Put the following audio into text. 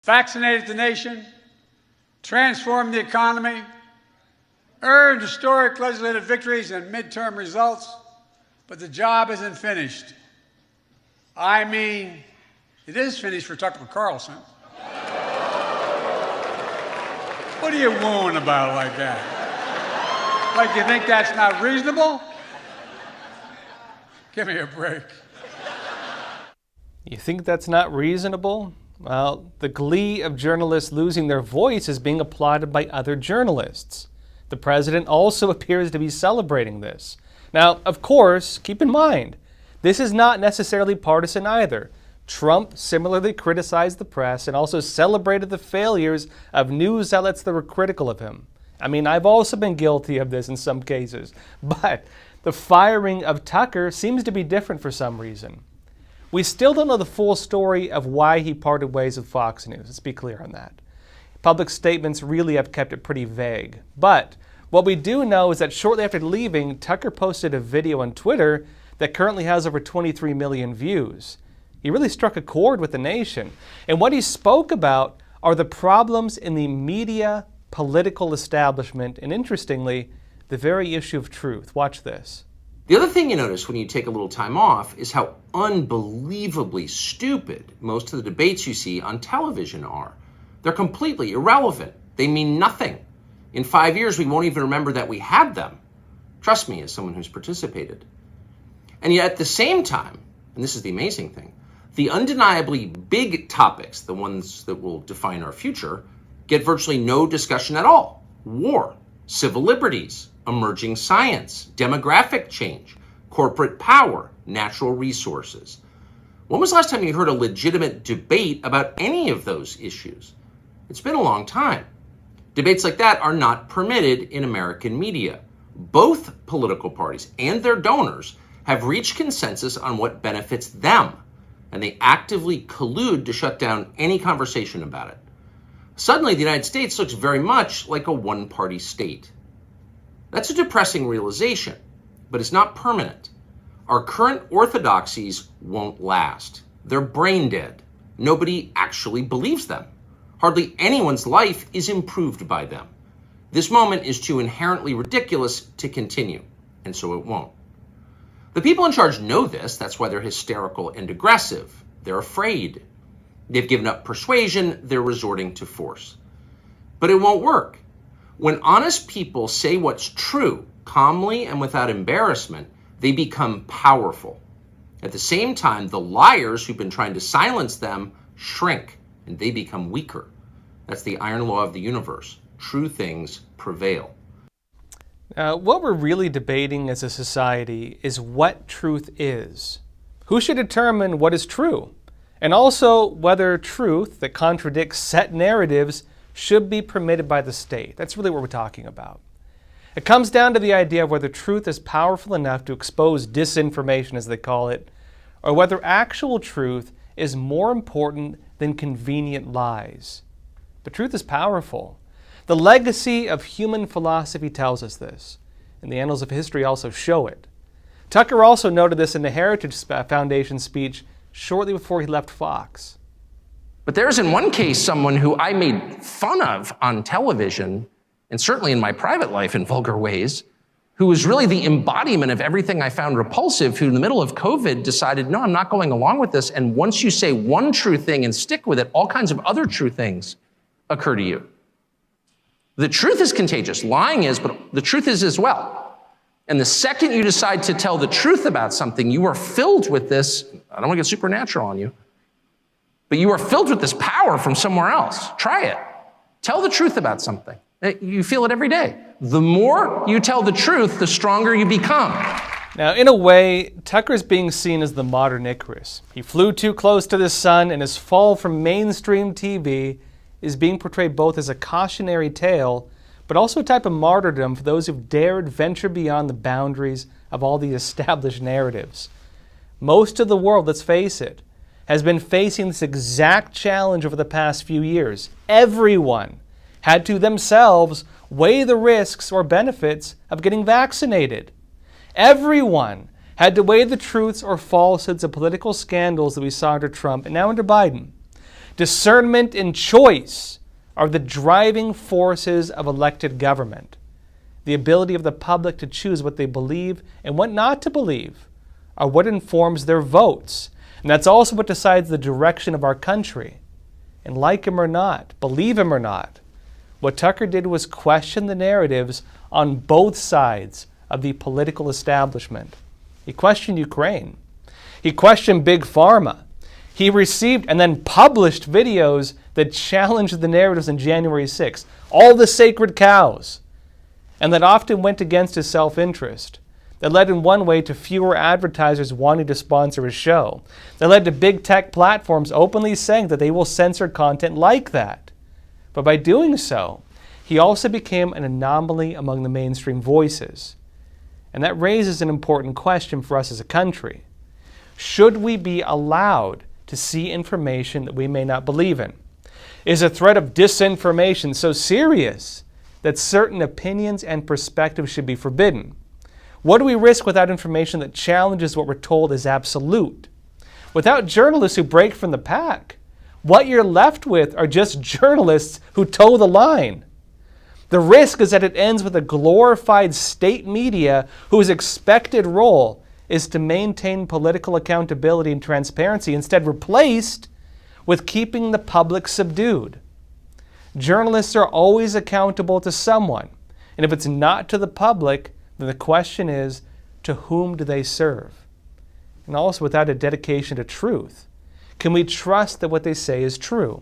vaccinated the nation, transformed the economy, earned historic legislative victories and midterm results, but the job isn't finished. I mean, it is finished for Tucker Carlson. What are you wooing about like that? Like you think that's not reasonable? Give me a break. You think that's not reasonable? Well, the glee of journalists losing their voice is being applauded by other journalists. The president also appears to be celebrating this. Now, of course, keep in mind, this is not necessarily partisan either. Trump similarly criticized the press and also celebrated the failures of news outlets that were critical of him. I mean, I've also been guilty of this in some cases, but the firing of Tucker seems to be different for some reason. We still don't know the full story of why he parted ways with Fox News. Let's be clear on that. Public statements really have kept it pretty vague. But what we do know is that shortly after leaving, Tucker posted a video on Twitter that currently has over 23 million views. He really struck a chord with the nation. And what he spoke about are the problems in the media, political establishment, and interestingly, the very issue of truth. Watch this. The other thing you notice when you take a little time off is how unbelievably stupid most of the debates you see on television are. They're completely irrelevant. They mean nothing. In 5 years, we won't even remember that we had them. Trust me, as someone who's participated. And yet at the same time, and this is the amazing thing, the undeniably big topics, the ones that will define our future, get virtually no discussion at all. War, civil liberties, emerging science, demographic change, corporate power, natural resources. When was the last time you heard a legitimate debate about any of those issues? It's been a long time. Debates like that are not permitted in American media. Both political parties and their donors have reached consensus on what benefits them, and they actively collude to shut down any conversation about it. Suddenly, the United States looks very much like a one-party state. That's a depressing realization, but it's not permanent. Our current orthodoxies won't last. They're brain dead. Nobody actually believes them. Hardly anyone's life is improved by them. This moment is too inherently ridiculous to continue, and so it won't. The people in charge know this. That's why they're hysterical and aggressive. They're afraid. They've given up persuasion. They're resorting to force. But it won't work. When honest people say what's true, calmly and without embarrassment, they become powerful. At the same time, the liars who've been trying to silence them shrink, and they become weaker. That's the iron law of the universe. True things prevail. What we're really debating as a society is what truth is. Who should determine what is true? And also whether truth that contradicts set narratives should be permitted by the state. That's really what we're talking about. It comes down to the idea of whether truth is powerful enough to expose disinformation, as they call it, or whether actual truth is more important than convenient lies. But truth is powerful. The legacy of human philosophy tells us this, and the annals of history also show it. Tucker also noted this in the Heritage Foundation speech shortly before he left Fox. But there's in one case someone who I made fun of on television, and certainly in my private life in vulgar ways, who was really the embodiment of everything I found repulsive, who in the middle of COVID decided, no, I'm not going along with this. And once you say one true thing and stick with it, all kinds of other true things occur to you. The truth is contagious. Lying is, but the truth is as well. And the second you decide to tell the truth about something, you are filled with this, I don't want to get supernatural on you, but you are filled with this power from somewhere else. Try it. Tell the truth about something. You feel it every day. The more you tell the truth, the stronger you become. Now, in a way, Tucker's being seen as the modern Icarus. He flew too close to the sun, and his fall from mainstream TV is being portrayed both as a cautionary tale, but also a type of martyrdom for those who've dared venture beyond the boundaries of all the established narratives. Most of the world, let's face it, has been facing this exact challenge over the past few years. Everyone had to themselves weigh the risks or benefits of getting vaccinated. Everyone had to weigh the truths or falsehoods of political scandals that we saw under Trump and now under Biden. Discernment and choice are the driving forces of elected government. The ability of the public to choose what they believe and what not to believe are what informs their votes. And that's also what decides the direction of our country. And like him or not, believe him or not, what Tucker did was question the narratives on both sides of the political establishment. He questioned Ukraine. He questioned Big Pharma. He received and then published videos that challenged the narratives on January 6th, all the sacred cows, and that often went against his self-interest. That led in one way to fewer advertisers wanting to sponsor his show. That led to big tech platforms openly saying that they will censor content like that. But by doing so, he also became an anomaly among the mainstream voices. And that raises an important question for us as a country. Should we be allowed to see information that we may not believe in? Is a threat of disinformation so serious that certain opinions and perspectives should be forbidden? What do we risk without information that challenges what we're told is absolute? Without journalists who break from the pack, what you're left with are just journalists who toe the line. The risk is that it ends with a glorified state media whose expected role is to maintain political accountability and transparency, instead replaced with keeping the public subdued. Journalists are always accountable to someone, and if it's not to the public, then the question is, to whom do they serve? And also, without a dedication to truth, can we trust that what they say is true?